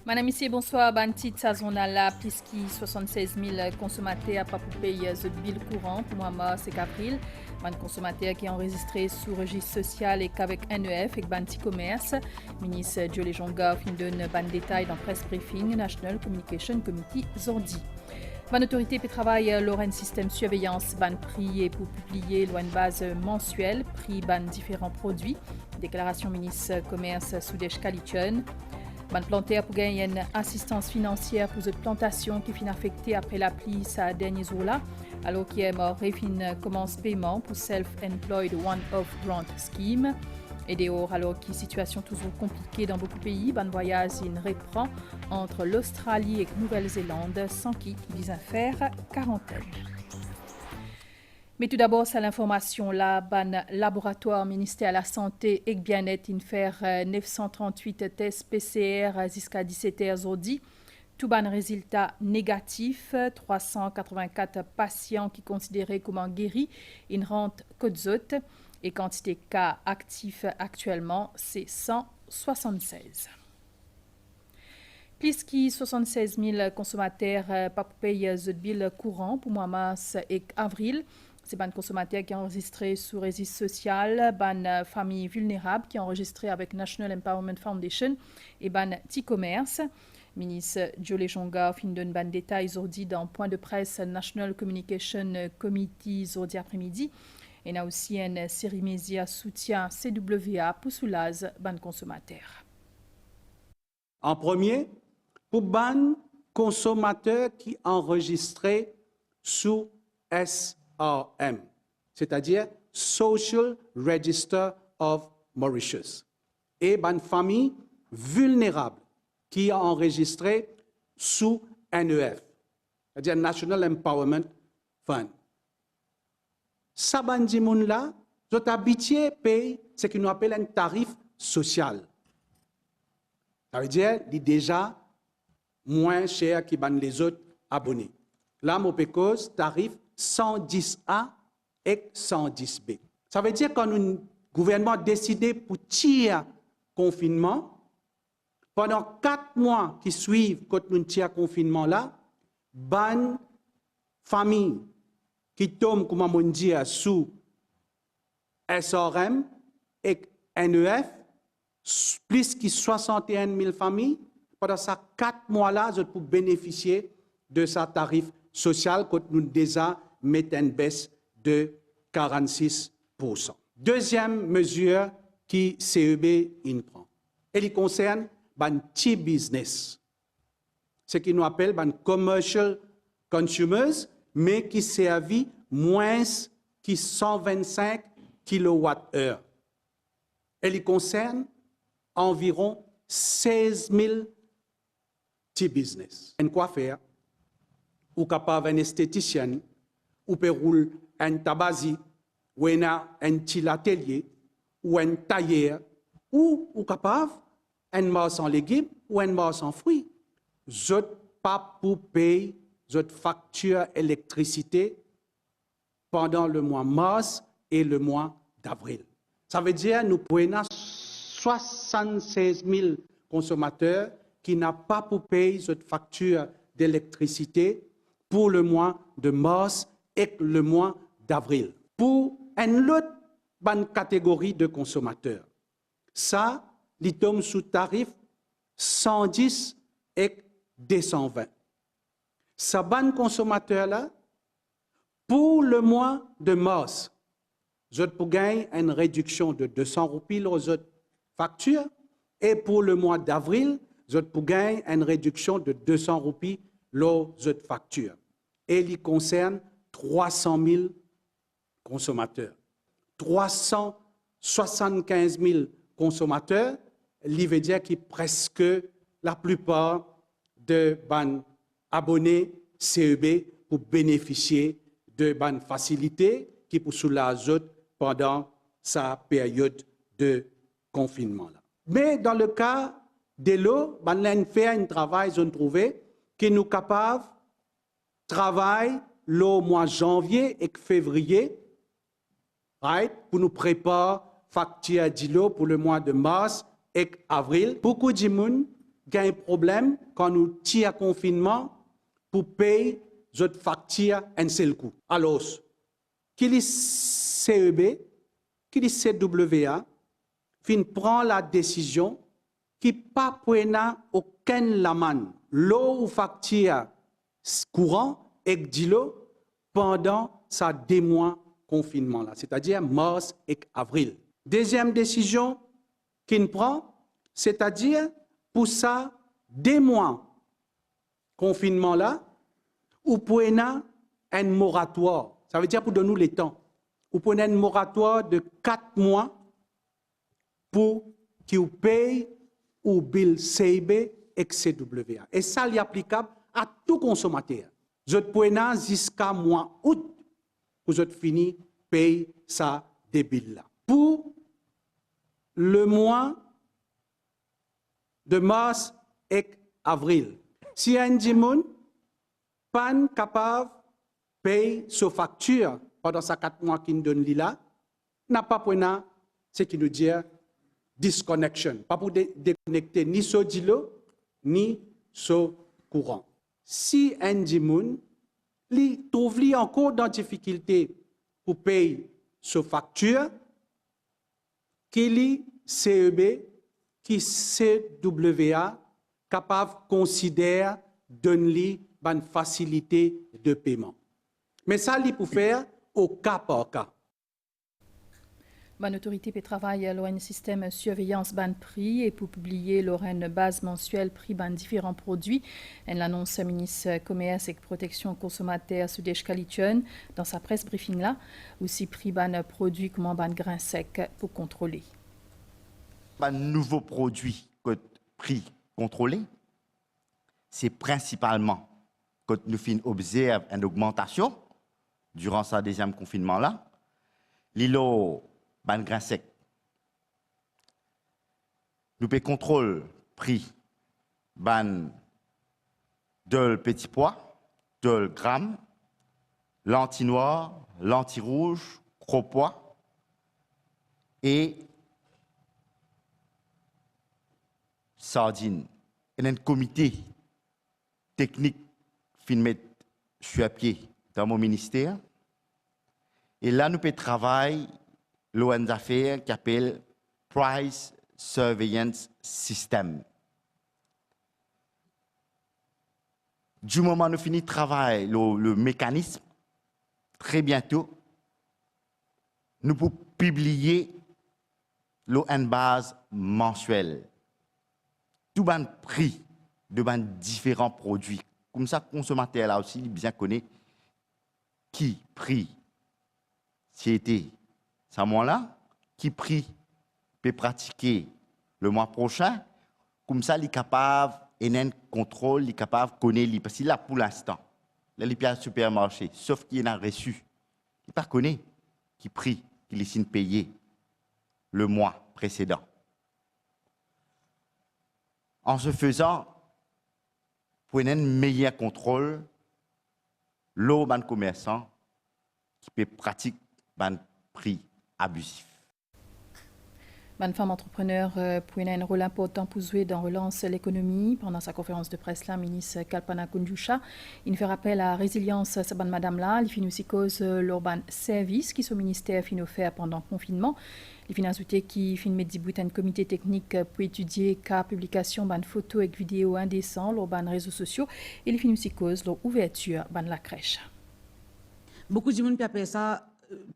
Madame, Monsieur, bonsoir. Bantit sazonala, plus qui 76 000 consommateurs pas pour payer le bill courant pour mois mars et avril. Un consommateur qui est enregistré sous registre social et qu'avec NEF et Banti Commerce. Ministre Jolie Jonga fin donne ban détail dans Press Briefing National Communication Committee Zordi. Ban autorité peut travailler l'OREN système surveillance ban prix et pour publier une base mensuelle prix ban différents produits. Déclaration ministre Commerce Soudesh Kalichun. Ban planter pour gagner une assistance financière pour cette plantation qui finit affectée après la pluie sa dernier jour là, alors qu'il est mort refin commence paiement pour Self-Employed One-Off Grant Scheme. Et dehors, alors que situation toujours compliquée dans beaucoup de pays, ban voyage il reprend entre l'Australie et Nouvelle-Zélande sans qui vise à faire quarantaine. Mais tout d'abord, c'est l'information là, ban laboratoire ministère de la Santé et Bien-être in faire 938 tests PCR jusqu'à 17h aujourd'hui. Tout ban résultat négatif, 384 patients qui considérés comme guéris, in rentrent Côte-Zot et quantité de cas actifs actuellement, c'est 176. Plus que 76 000 consommateurs pas payent le bill courant pour mois mars et avril. C'est ban consommateurs qui est enregistré sous registre social, ban famille vulnérable qui est enregistré avec National Empowerment Foundation et ban T-Commerce. Ministre Jolie Jonga fin donne ban détails aujourd'hui dans point de presse National Communication Committee aujourd'hui après-midi. Et il y a aussi une série média soutien CWA pour soulager ban consommateurs. En premier, pour ban consommateurs qui enregistré sous SRM, c'est-à-dire Social Register of Mauritius, et ban famille vulnérable qui est enregistré sous NEF, c'est-à-dire National Empowerment Fund. Ça bandi moun là, votre habitué paye ce qu'on appelle un tarif social. Ça veut dire qu'il est déjà moins cher que les autres abonnés. Là, mon cause tarif 110A et 110B. Ça veut dire que quand le gouvernement a décidé pour tirer confinement, pendant 4 mois qui suivent quand nous tirons confinement là, ban famille qui tombe, comme on dit, sous SRM et NEF, plus que 61 000 familles, pendant ces 4 mois-là, je peux bénéficier de sa tarif social quand nous déjà mettons une baisse de 46%. Deuxième mesure qui CEB prend, elle concerne le petit business, ce qui nous appelle les commercial consumers, mais qui servit moins que 125 kWh. Elle concerne environ 16 000 petits business. Un coiffeur, ou capable un esthéticien, ou peut rouler un tabazi, ou un petit atelier, ou un tailleur, ou capable un marché en légumes ou un marché en fruits. Je pas pour payer votre facture électricité pendant le mois mars et le mois d'avril. Ça veut dire que nous prenons 76 000 consommateurs qui n'ont pas pour payer cette facture d'électricité pour le mois de mars et le mois d'avril. Pour une autre bonne catégorie de consommateurs, ça, il tombe sous tarif 110 et 220. Ces bonnes consommateurs-là, pour le mois de mars, vous pouvez gagner une réduction de 200 roupies aux autres factures, et pour le mois d'avril, vous pouvez gagner une réduction de 200 roupies aux autres factures. Et il concerne 300 000 consommateurs. 375 000 consommateurs, il veut dire que presque la plupart de ban abonnés CEB pour bénéficier de ban facilités qui pour soulager pendant sa période de confinement. Mais dans le cas de l'eau, on fait un travail, ils ont trouvé, que nous sommes capables de travailler le mois janvier et février, right? Pour nous préparer facture d'îlot pour le mois de mars et avril. Beaucoup de gens ont un problème quand nous tirons confinement pour payer notre facture un seul coup. Alors, qui est CEB, qui est CWA, prend la décision qui pas prendre aucun laman l'eau ou facture courant et d'îlot pendant sa 2 mois confinement là, c'est-à-dire mars et avril. Deuxième décision qu'il prend, c'est-à-dire pour ça 2 mois confinement là, ou prenez un moratoire. Ça veut dire pour donner le temps. Ou prenez un moratoire de 4 mois pour qu'ils payent ou bill CIB et CWA. Et ça est applicable à tout consommateur. Je prenez jusqu'à mois août pour je finir payer ça des billes là. Pour le mois de mars et avril, si un dimanche pas capable de payer sa facture pendant ces 4 mois qu'il donne là, n'a pas pris ce qui nous dit disconnection, pas pour déconnecter ni ce dilo ni ce courant. Si un dimanche trouve encore dans difficulté pour payer sa facture, qu'il est CEB, qui CWA, capable de considérer donner une facilité de paiement. Mais ça, il faut faire au cas par cas. Bonne autorité peut travailler à un système surveillance ban prix et pour publier une base mensuelle prix ban différents produits. Elle l'annonce ministre commerce et protection consommateur Sudesh Kalitchen dans sa presse briefing là. Aussi prix ban produits comme ban grain sec pour contrôler. Un nouveau produit que prix contrôlé, c'est principalement que nous observons une augmentation durant ce 2e confinement là. L'îlot ban grain sec. Nous pouvons contrôler prix ban de petit pois, de grammes, lentilles noires, lentilles rouges, gros pois et sardines. Il y a un comité technique filmé sur pied dans mon ministère. Et là, nous pouvons travailler l'ONG affaires qui s'appelle Price Surveillance System. Du moment où nous finissons de travailler le mécanisme, très bientôt, nous pouvons publier une base mensuelle. Tout le prix de différents produits. Comme ça, le consommateur là aussi bien connaît qui prix c'était ce moment-là, qui prix peut pratiquer le mois prochain. Comme ça, il est capable de contrôle, il est capable de connaître. Parce qu'il là pour l'instant, là, il y a un supermarché, sauf qu'il a reçu. Il ne connaît pas qui prix qu'il est payé le mois précédent. En se faisant, pour un meilleur contrôle, l'eau ban commerçant qui peut pratiquer ban prix abusif. Une femme entrepreneur pour un rôle important pour jouer dans relance l'économie. Pendant sa conférence de presse, la ministre Kalpana Kunjusha, il fait rappel à la résilience de madame là. Il finit aussi cause l'urban service qui son ministère finit offert pendant le confinement. Il finit ajouté qui finit mettre un comité technique pour étudier cas publication ban photos et vidéos indécents l'urban réseaux sociaux. Et il finit aussi cause l'ouverture ban la crèche. Beaucoup de gens appellent ça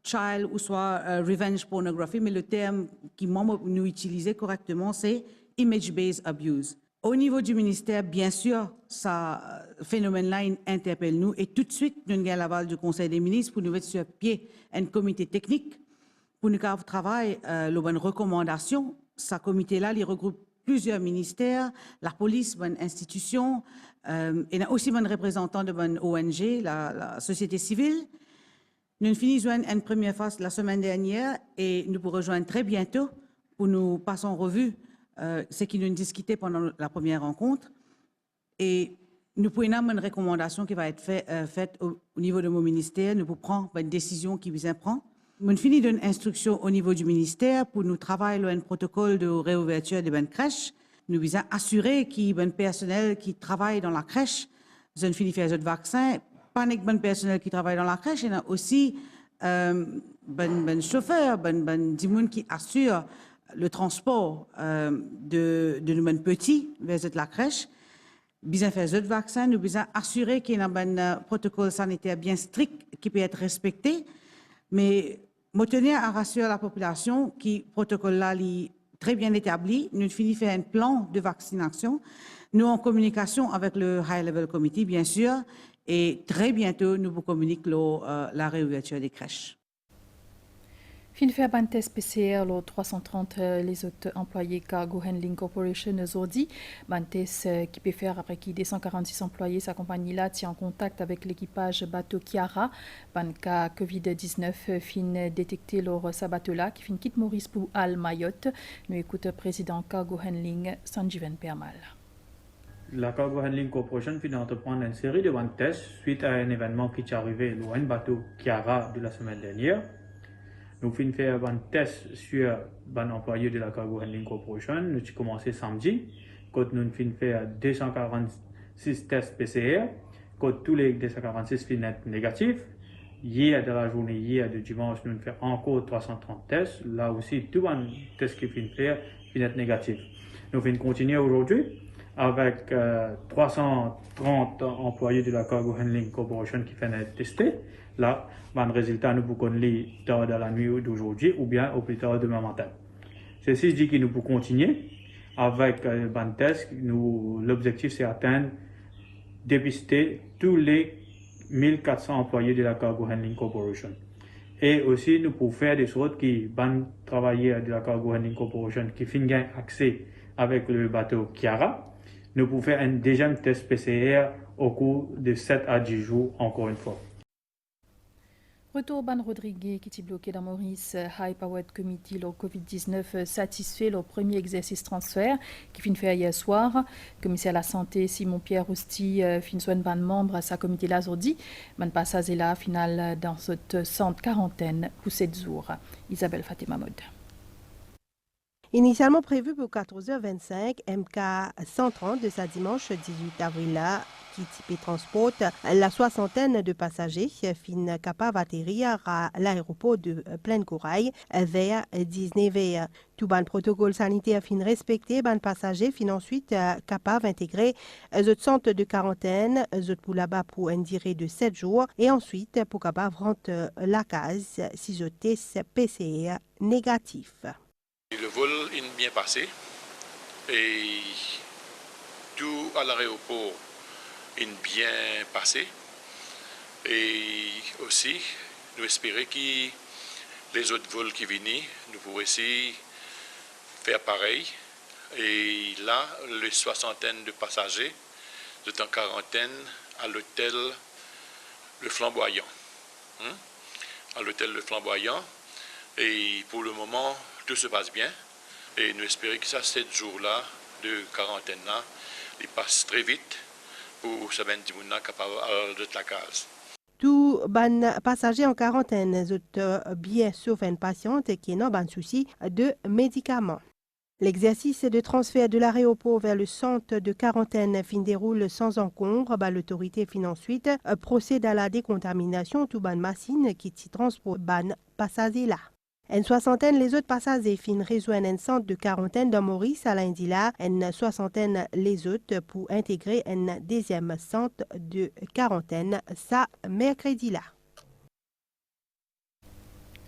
child ou soit revenge pornography, mais le terme qui nous utilisons correctement, c'est image-based abuse. Au niveau du ministère, bien sûr, ce phénomène-là interpelle nous et tout de suite, nous avons l'aval du Conseil des ministres pour nous mettre sur pied un comité technique pour nous travailler les bonnes recommandations. Ce comité-là, il regroupe plusieurs ministères, la police, bonne institution, et aussi bonnes représentants de bonnes ONG, la société civile. Nous finissons une première phase la semaine dernière et nous pourrons rejoindre très bientôt pour nous passer en revue ce qui nous discutait pendant la première rencontre. Et nous pouvons avoir une recommandation qui va être faite au niveau de mon ministère. Nous pouvons prendre une décision qui vous prend Nous finissons d'une instruction au niveau du ministère pour nous travailler un protocole de réouverture de bonnes crèches. Nous visons assurer qu'il y a un personnel qui travaille dans la crèche. Nous avons fini de faire des vaccins. Pas que bon personnel qui travaille dans la crèche, il y a aussi bon chauffeur, bon qui assure le transport de nos petits vers la crèche. Nous avons fait des vaccins. Nous avons assuré qu'il y a un protocole sanitaire bien strict qui peut être respecté. Mais je tenir à rassurer la population que le protocole-là est très bien établi. Nous finissons de faire un plan de vaccination. Nous en communication avec le High Level Committee, bien sûr, et très bientôt, nous vous communiquons la réouverture des crèches. Fin faire un test PCR, le 330 les autres employés Cargo Handling Corporation aujourd'hui. Un test qui peut faire après qui 246 employés, sa compagnie-là tient en contact avec l'équipage bateau Chiara. Un cas COVID-19 fin détecté lors sa bateau-là qui fin quitte Maurice pour Al Mayotte. Nous écoutons le président Cargo Handling, Sanjivan Permal. La Cargo Handling Corporation vient d'entreprendre une série de tests suite à un événement qui est arrivé au bateau Chiara de la semaine dernière. Nous avons fait un test sur un employé de la Cargo Handling Corporation. Nous avons commencé samedi, quand nous avons fait 246 tests PCR, quand tous les 246 sont négatifs. Hier, de la journée hier de dimanche, nous avons fait encore 330 tests. Là aussi, tous les tests qui sont faits sont négatifs. Nous allons continuer aujourd'hui avec 330 employés de la Cargo Handling Corporation qui font tester. Là, le résultat, nous pouvons lire tard dans la nuit d'aujourd'hui ou bien au plus tard demain matin. Ceci dit que nous pouvons continuer avec le test. L'objectif, c'est d'atteindre, dépister tous les 1400 employés de la Cargo Handling Corporation. Et aussi, nous pouvons faire des choses qui vont travailler de la Cargo Handling Corporation qui finissent accès avec le bateau Chiara. Nous pouvons faire un deuxième test PCR au cours de 7 à 10 jours, encore une fois. Retour Ban Rodriguez qui est bloqué dans Maurice High Powered Committee, le COVID-19 satisfait le premier exercice transfert qui finit fait hier soir. Commissaire à la santé Simon-Pierre Rousti fin soin ban membre à sa comité là aujourd'hui. Man passage là final dans cette centre quarantaine pour 7 jours. Isabelle Fatima Mode. Initialement prévu pour 14h25, MK 130 de sa dimanche 18 avril là, qui type transporte la soixantaine de passagers fin capable d'atterrir à l'aéroport de Plaine Corail vers 19h. Tout ban protocole sanitaire fin respecté, ban passagers fin ensuite capable d'intégrer le centre de quarantaine, pour là-bas pour une durée de 7 jours et ensuite pour capable rentrer la case si le test PCR négatif. Le vol est bien passé et tout à l'aéroport est bien passé. Et aussi, nous espérons que les autres vols qui viennent, nous pourrons aussi faire pareil. Et là, les soixantaine de passagers sont en quarantaine à l'hôtel Le Flamboyant. À l'hôtel Le Flamboyant. Et pour le moment, tout se passe bien. Et nous espérons que ça, 7 jours-là de quarantaine-là, ils passent très vite pour se mettre capable de la case. Tout ban passager en quarantaine, bien sauf une patiente qui n'a pas de souci de médicaments. L'exercice de transfert de l'aéroport vers le centre de quarantaine fin déroule sans encombre. L'autorité fin ensuite procède à la décontamination tout ban machine qui transporte ban passager là. Une soixantaine les autres passagers fin rejoignent un centre de quarantaine dans Maurice à lundi là, une soixantaine les autres pour intégrer un deuxième centre de quarantaine ça mercredi là.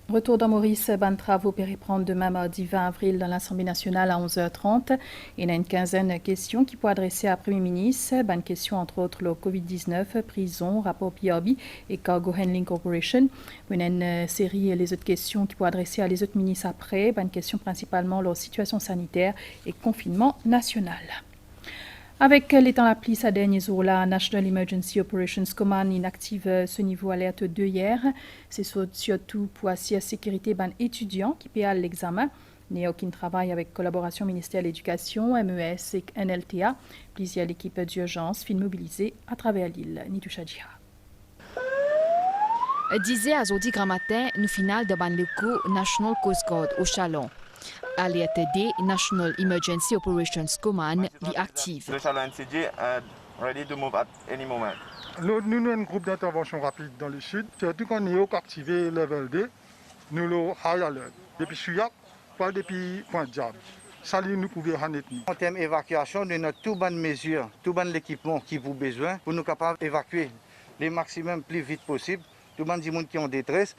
Retour dans Maurice, ban travaux peut reprendre demain mardi 20 avril dans l'Assemblée nationale à 11h30. Il y a une quinzaine de questions qui pourraient adresser à Premier ministre. Ban question entre autres le COVID-19, prison, rapport PRB et Cargo Handling Corporation. Il y a une série les autres questions qui pourraient adresser à les autres ministres après. Ban question principalement leur situation sanitaire et confinement national. Avec l'étant appelé ces derniers jours-là, National Emergency Operations Command inactive ce niveau alerte 2 hier. C'est surtout pour assurer la sécurité des étudiants qui paient l'examen. Il n'y a aucun travail avec collaboration ministère de l'Éducation, MES et NLTA. Plusieurs l'équipe d'urgence fin mobilisée à travers l'île. Nidoucha Djiha. Disait à Zodi grand matin, nous final de ban loko National Coast Guard au Chalon. Alerte D, National Emergency Operations Command, li active. Le Chalon NCG ready to move at any moment. Nous avons un groupe d'intervention rapide dans le sud. Surtout quand nous avons activé level 2, nous avons high alert. Depuis Souillac, pas depuis Point Diable. Ça, nous pouvons en En termes d'évacuation, nous avons tout bonnes mesures, tout bon l'équipement qui vous besoin pour nous capables d'évacuer les maximum plus vite possible. Tout le monde qui ont détresse,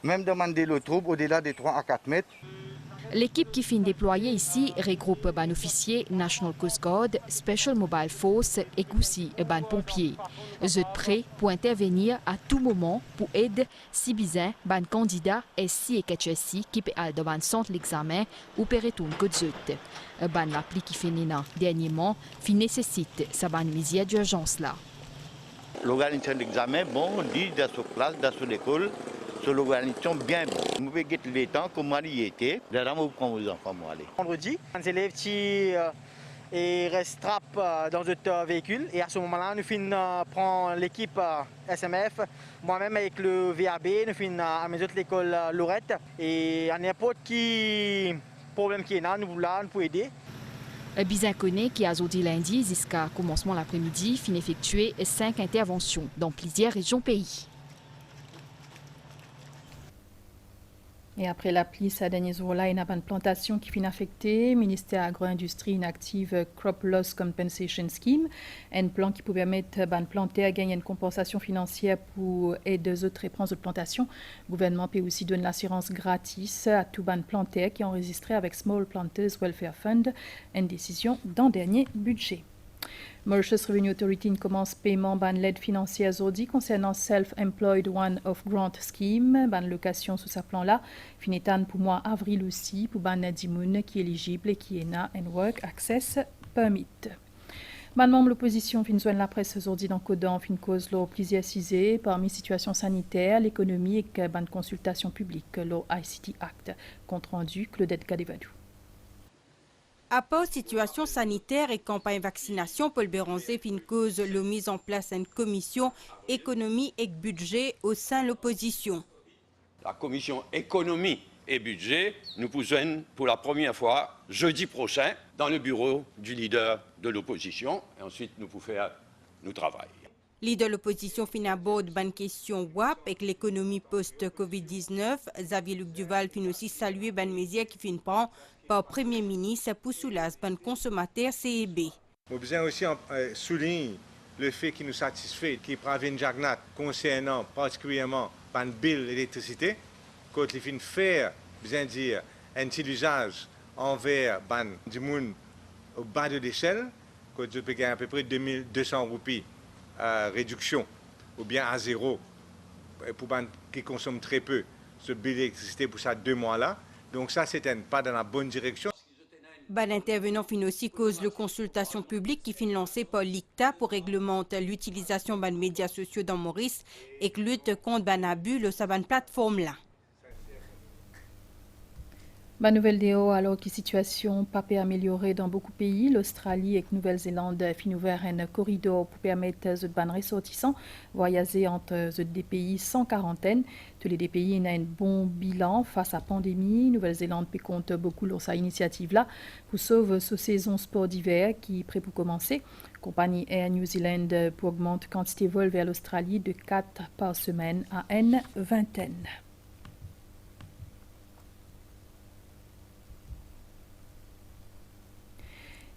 même demander le trouble au-delà des 3 à 4 mètres. L'équipe qui finit déployée ici regroupe ban officier National Coast Guard, Special Mobile Force et aussi ban pompiers. Vous êtes prêts pour intervenir à tout moment pour aider si besoin ban candidat et si et qui peut aller dans centre l'examen ou pour retourner que zut. Ban l'appli qui fait nina dernièrement qui nécessite sa ban mesure d'urgence là. L'organisation d'examen, bon, on dit dans cette classe, dans cette école, c'est l'organisation bien bon. Vous pouvez guetter les temps, comment il était, là, vous prenez vos enfants pour aller. Vendredi, les élèves qui restent dans notre véhicule et à ce moment-là, nous finissons prendre l'équipe SMF, moi-même avec le VAB, nous finissons à mes autres l'école Lorette et à n'importe qui problème qui est là, nous pouvons aider. Bizanconé qui a zodi lundi jusqu'à commencement l'après-midi finit effectuer 5 interventions dans plusieurs régions pays. Et après la pluie, ces derniers jours-là, il y a une plantation qui finit affectée. Le ministère agro-industrie inactive Crop Loss Compensation Scheme, un plan qui peut permettre de planter à gagner une compensation financière pour aider les autres réponses de plantation. Le gouvernement peut aussi donner l'assurance gratis à tout ban planter qui est enregistré avec Small Planters Welfare Fund, une décision dans le dernier budget. Mauritius Revenue Authority commence paiement ban l'aide financière aujourd'hui concernant Self-Employed One-Off Grant Scheme, ban location sous ce plan-là. Finitan pour mois avril aussi pour ban dimoun qui est éligible et qui est na and work access permit. Ban membre l'opposition fin joindre la presse aujourd'hui dans Codan fin cause leur plaisir cisé parmi situation sanitaire, l'économie et que ban consultation publique leur ICT Act. Compte rendu Claudette Gadevadou. À part situation sanitaire et campagne vaccination, Paul Béranger fin cause la mise en place d'une commission économie et budget au sein de l'opposition. La commission économie et budget nous posons pour la première fois jeudi prochain dans le bureau du leader de l'opposition et ensuite nous pouvons faire notre travail. Leader de l'opposition fin aborde une question WAP avec l'économie post-Covid-19. Xavier Luc Duval fin aussi saluer une mesure qui fin prend par le Premier ministre pour soulager les consommateurs CEB. Nous besoin aussi souligner le fait qui nous satisfait, qui prend une jagnat concernant particulièrement le bill d'électricité, quand il fin faire, besoin dire, un petit usage envers du monde au bas de l'échelle, quand je peux gagner à peu près 2200 roupies réduction ou bien à zéro pour les qui consomment très peu ce bill d'électricité pour ça 2 mois-là. Donc ça, c'est un pas dans la bonne direction. Ban intervenant fin aussi cause de consultation publique qui fin lancée par l'ICTA pour réglementer l'utilisation des médias sociaux dans Maurice et que lutte contre ban abus de sa plateforme là. Ma nouvelle déo alors que la situation pas améliorée dans beaucoup de pays, l'Australie et la Nouvelle-Zélande fin ouvert un corridor pour permettre aux ban ressortissants voyager entre des pays sans quarantaine. Tous les pays ont un bon bilan face à la pandémie. Nouvelle-Zélande compte beaucoup sur cette initiative-là pour sauver sa saison sport d'hiver qui est prêt pour commencer. Compagnie Air New Zealand pour augmenter la quantité de vols vers l'Australie de 4 par semaine à une vingtaine.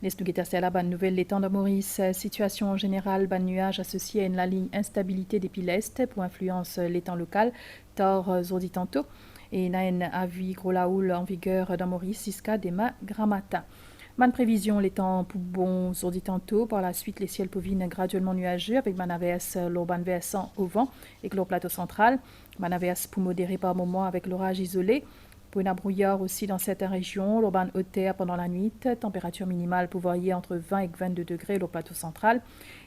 C'est la bonne nouvelle, les temps de Maurice. Situation en général, ban nuage associé à une la ligne instabilité des l'Est pour influence les temps local, tard zordi tantôt. Et n'a un avis gros la houle en vigueur dans Maurice jusqu'à demain grand matin. Bonne prévision, les temps pour bon zordi tantôt. Par la suite, les ciels povinent graduellement nuageux avec manavers l'urban versant au vent et le plateau central. Manavers pour modérer par moment avec l'orage isolé. Pour une brouillard aussi dans certaines régions, l'urban haute terre pendant la nuit, température minimale pour varier entre 20 et 22 degrés au plateau central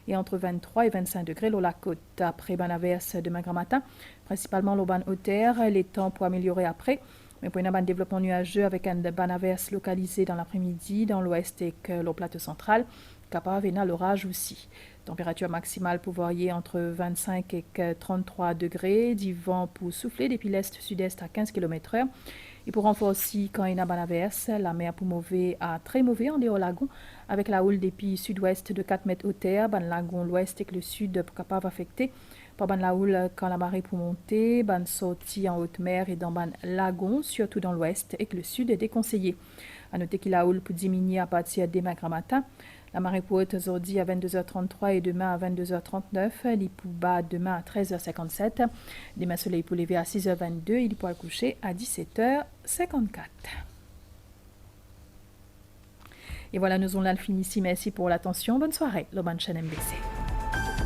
et entre 23 et 25 degrés au la côte. Après ban averse demain grand matin, principalement l'urban haute terre, les temps pour améliorer après, mais pour un développement nuageux avec un ban averse localisé dans l'après-midi dans l'ouest et le plateau central, capable d'orage aussi. Température maximale pour varier entre 25 et 33 degrés. Du vent pour souffler depuis l'est-sud-est à 15 km/h. Et pour renfort aussi, quand il y a une averse, la mer pour mauvais à très mauvais en dehors lagon, avec la houle depuis sud-ouest de 4 mètres au terre, ban lagon l'ouest et que le sud pour capable affecter. Par ban la houle quand la marée pour monter, ban sortie en haute mer et dans ban lagon, surtout dans l'ouest et que le sud est déconseillé. À noter qu'il la houle pour diminuer à partir des matin. La marée pour haute aujourd'hui à 22h33 et demain à 22h39. Les pour bas demain à 13h57. Demain soleil pour lever à 6h22 et les pour coucher à 17h54. Et voilà, nous allons là fini ici. Merci pour l'attention. Bonne soirée, le chaîne MBC.